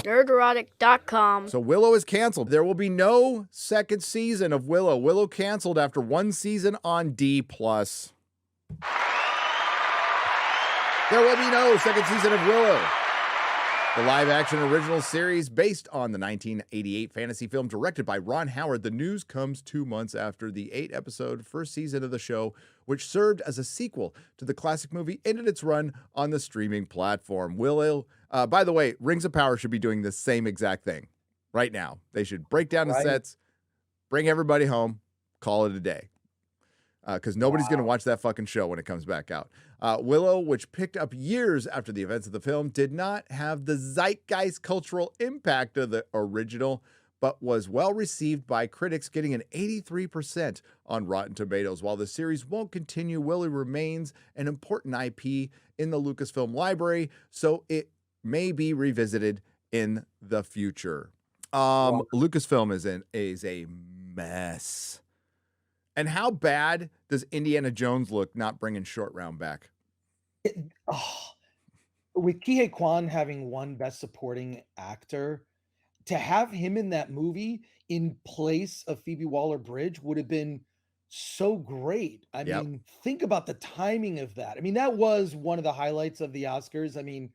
Nerdrotic.com. So Willow is canceled. There will be no second season of Willow. Willow canceled after one season on D+. There will be no second season of Willow. The live-action original series based on the 1988 fantasy film directed by Ron Howard. The news comes 2 months after the 8-episode first season of the show, which served as a sequel to the classic movie, ended its run on the streaming platform. Willow, by the way, Rings of Power should be doing the same exact thing right now. They should break down the sets, bring everybody home, call it a day. Because nobody's going to watch that fucking show when it comes back out. Willow, which picked up years after the events of the film, did not have the zeitgeist cultural impact of the original, but was well received by critics, getting an 83% on Rotten Tomatoes. While the series won't continue, Willow remains an important IP in the Lucasfilm library, so it may be revisited in the future. Lucasfilm is a mess. And how bad does Indiana Jones look not bringing Short Round back? With Ke Quan having won Best Supporting Actor, to have him in that movie in place of Phoebe Waller-Bridge would have been so great. I mean, think about the timing of that. I mean, that was one of the highlights of the Oscars. I mean,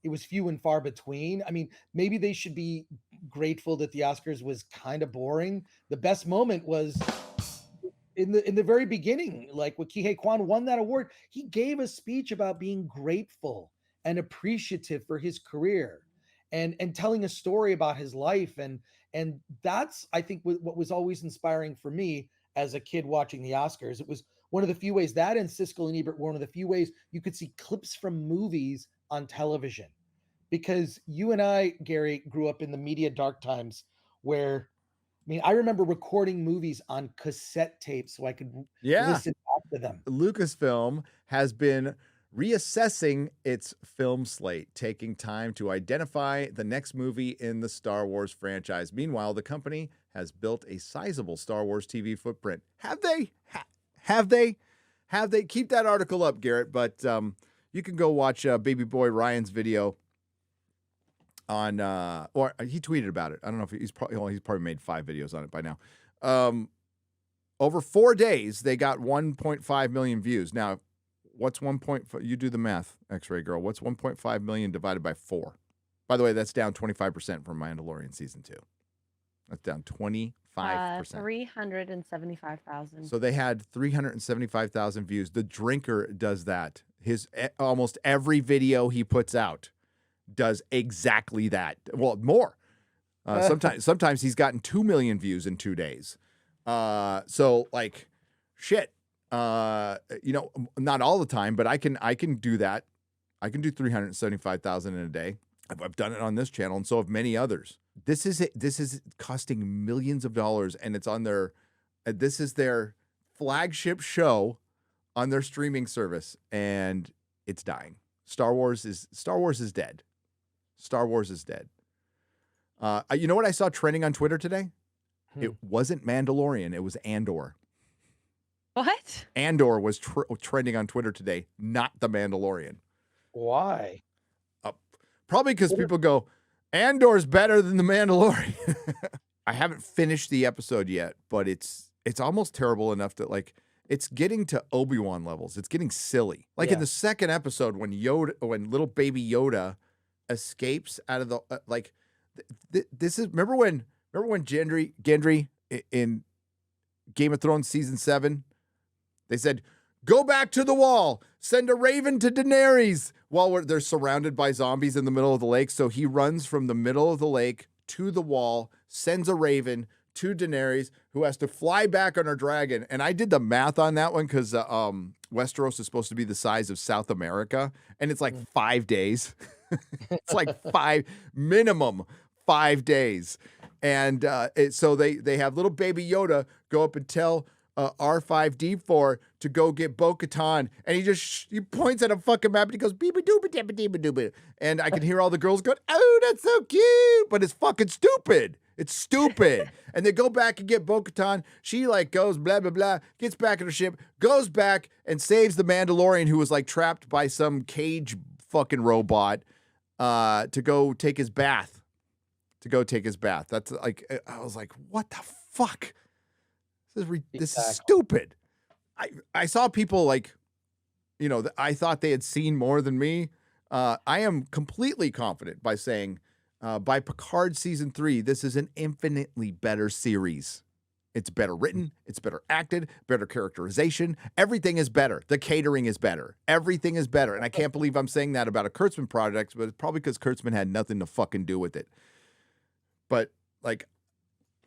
it was few and far between. I mean, maybe they should be grateful that the Oscars was kind of boring. The best moment was in the very beginning, like when Ke Quan won that award. He gave a speech about being grateful and appreciative for his career and telling a story about his life. And that's, I think, what was always inspiring for me as a kid watching the Oscars. It was one of the few ways, that and Siskel and Ebert were one of the few ways you could see clips from movies on television. Because you and I, Gary, grew up in the media dark times where, I mean, I remember recording movies on cassette tapes so I could listen back to them. Lucasfilm has been reassessing its film slate, taking time to identify the next movie in the Star Wars franchise. Meanwhile, the company has built a sizable Star Wars TV footprint. Have they? Have they? Keep that article up, Garrett, but you can go watch Baby Boy Ryan's video on or he tweeted about it. I don't know if he's probably made 5 videos on it by now. Over 4 days they got 1.5 million views. Now, what's 1.5? You do the math, X-Ray Girl. What's 1.5 million divided by 4? By the way, that's down 25% from Mandalorian season 2. That's down 25%. 375,000. So they had 375,000 views. The Drinker does that. His almost every video he puts out does exactly that. Well, more. Sometimes he's gotten 2 million views in 2 days. So like, shit. Not all the time, but I can do that. I can do 375,000 in a day. I've done it on this channel, and so have many others. This is costing millions of dollars, and it's on their. This is their flagship show on their streaming service, and it's dying. Star Wars is dead. Star Wars is dead. You know what I saw trending on Twitter today? It wasn't Mandalorian. It was Andor. What? Andor was trending on Twitter today, not The Mandalorian. Why? Probably because people go, Andor's better than The Mandalorian. I haven't finished the episode yet, but it's almost terrible enough that, like, it's getting to Obi-Wan levels. It's getting silly. Like in the second episode when little baby Yoda escapes out of the this is remember when Gendry in Game of Thrones season 7, they said, go back to the wall, send a raven to Daenerys, while they're surrounded by zombies in the middle of the lake. So he runs from the middle of the lake to the wall, sends a raven to Daenerys, who has to fly back on her dragon. And I did the math on that one because Westeros is supposed to be the size of South America, and it's like 5 days. It's like minimum 5 days. And so they have little baby Yoda go up and tell R5D4 to go get Bo-Katan, and he points at a fucking map and he goes beeba dooba dooba dooba dooba, and I can hear all the girls going, oh, that's so cute, but it's fucking stupid. It's stupid. And they go back and get Bo-Katan. She like goes blah blah blah, gets back in her ship, goes back and saves the Mandalorian, who was like trapped by some cage fucking robot to go take his bath. to go take his bath. That's like, I was like, what the fuck? This is stupid. I saw people like, you know, I thought they had seen more than me. I am completely confident by saying by Picard season 3, this is an infinitely better series. It's better written. It's better acted, better characterization. Everything is better. The catering is better. Everything is better. And I can't believe I'm saying that about a Kurtzman project, but it's probably because Kurtzman had nothing to fucking do with it. But like,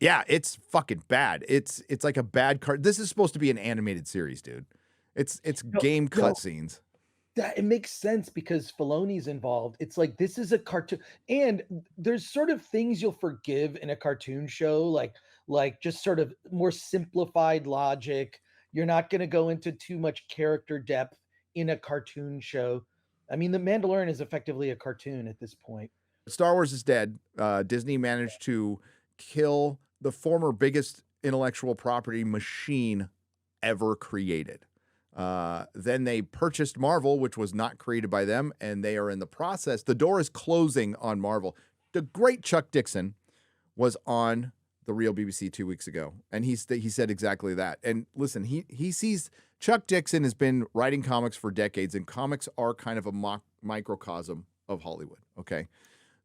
yeah, it's fucking bad. It's like a bad card. This is supposed to be an animated series, dude. It's game cutscenes. That it makes sense because Filoni's involved. It's like this is a cartoon, and there's sort of things you'll forgive in a cartoon show, like just sort of more simplified logic. You're not going to go into too much character depth in a cartoon show. I mean, The Mandalorian is effectively a cartoon at this point. Star Wars is dead. Disney managed to kill the former biggest intellectual property machine ever created. Then they purchased Marvel, which was not created by them, and they are in the process. The door is closing on Marvel. The great Chuck Dixon was on The Real BBC 2 weeks ago, and he said exactly that. And listen, he sees Chuck Dixon has been writing comics for decades, and comics are kind of a microcosm of Hollywood, okay?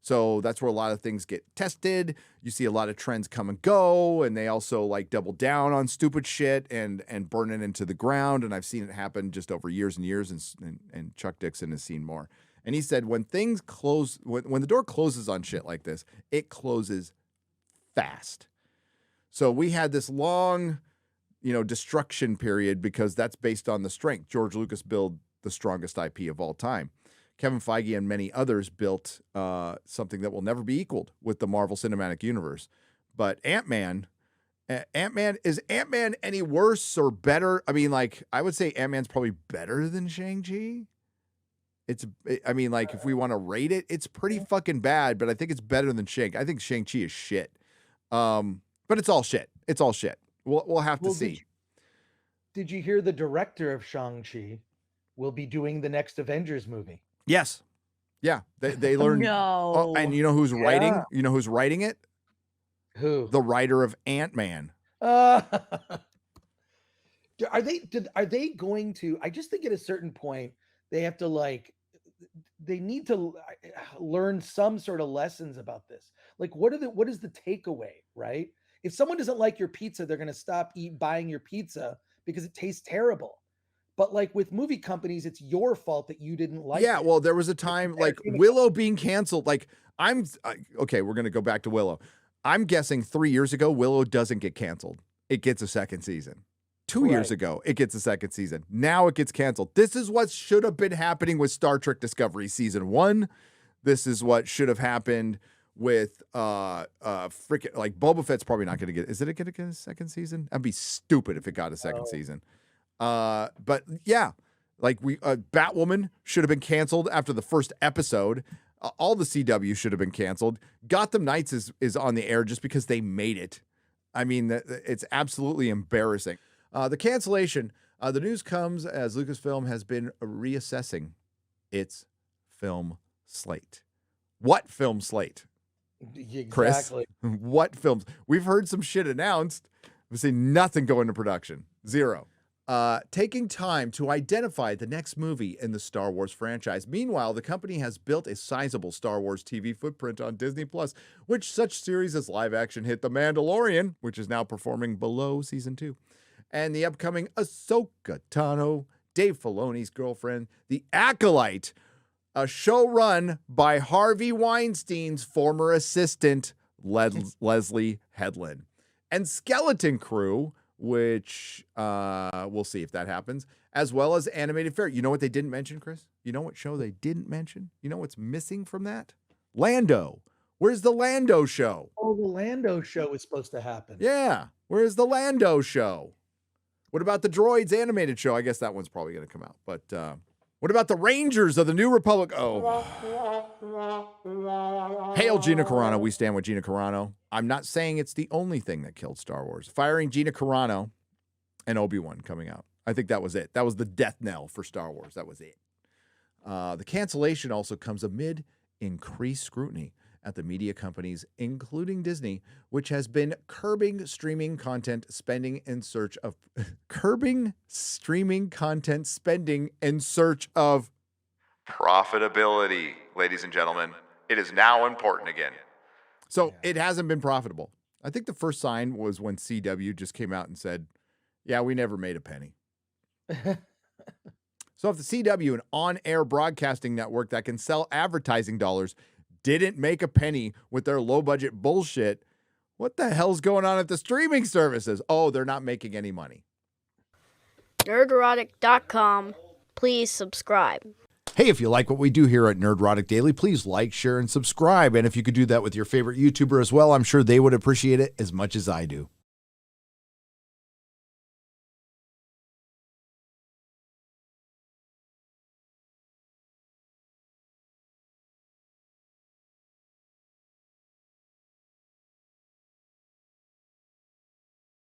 So that's where a lot of things get tested. You see a lot of trends come and go, and they also like double down on stupid shit and burn it into the ground. And I've seen it happen just over years and years, and Chuck Dixon has seen more. And he said when things close, when the door closes on shit like this, it closes fast. So we had this long, destruction period because that's based on the strength. George Lucas built the strongest IP of all time. Kevin Feige and many others built something that will never be equaled with the Marvel Cinematic Universe. But Ant-Man, is Ant-Man any worse or better? I mean, like, I would say Ant-Man's probably better than Shang-Chi. If we want to rate it, it's pretty fucking bad, but I think it's better than Shang. I think Shang-Chi is shit. But it's all shit. It's all shit. We'll have to see. Did you hear the director of Shang-Chi will be doing the next Avengers movie? Yes. Yeah. They learned. No. Oh, and you know who's writing? You know who's writing it? Who? The writer of Ant-Man. Are they going to? I just think at a certain point they have to they need to learn some sort of lessons about this. Like, what is the takeaway, right? If someone doesn't like your pizza, they're going to stop buying your pizza because it tastes terrible. But like with movie companies, it's your fault that you didn't like it. Yeah, well, there was a time like Willow being canceled. Like okay, we're going to go back to Willow. I'm guessing 3 years ago, Willow doesn't get canceled. It gets a second season. 2 years ago, it gets a second season. Now it gets canceled. This is what should have been happening with Star Trek Discovery season 1. This is what should have happened with freaking like Boba Fett's probably not going to get. Is it going to get a second season? That'd be stupid if it got a second season. But yeah, like Batwoman should have been canceled after the first episode. All the CW should have been canceled. Gotham Knights is on the air just because they made it. I mean, it's absolutely embarrassing. The cancellation, the news comes as Lucasfilm has been reassessing its film slate. What film slate? Exactly. Chris, what films? We've heard some shit announced. We've seen nothing go into production. Zero. Taking time to identify the next movie in the Star Wars franchise. Meanwhile, the company has built a sizable Star Wars TV footprint on Disney+, which such series as live-action hit The Mandalorian, which is now performing below Season 2, and the upcoming Ahsoka Tano, Dave Filoni's girlfriend, The Acolyte, a show run by Harvey Weinstein's former assistant, Leslie Headland, and Skeleton Crew, which we'll see if that happens, as well as Animated Fair. You know what they didn't mention, Chris? You know what show they didn't mention? You know what's missing from that? Lando. Where's the Lando show? Oh, the Lando show is supposed to happen. Yeah. Where's the Lando show? What about the Droids animated show? I guess that one's probably going to come out. But what about the Rangers of the New Republic? Oh. Hail Gina Carano. We stand with Gina Carano. I'm not saying it's the only thing that killed Star Wars. Firing Gina Carano and Obi-Wan coming out. I think that was it. That was the death knell for Star Wars. That was it. The cancellation also comes amid increased scrutiny at the media companies, including Disney, which has been curbing streaming content spending in search of profitability, ladies and gentlemen. It is now important again. So it hasn't been profitable. I think the first sign was when CW just came out and said, yeah, we never made a penny. So if the CW, an on-air broadcasting network that can sell advertising dollars, didn't make a penny with their low-budget bullshit, what the hell's going on at the streaming services? Oh, they're not making any money. Nerdrotic.com. Please subscribe. Hey, if you like what we do here at Nerdrotic Daily, please like, share, and subscribe. And if you could do that with your favorite YouTuber as well, I'm sure they would appreciate it as much as I do.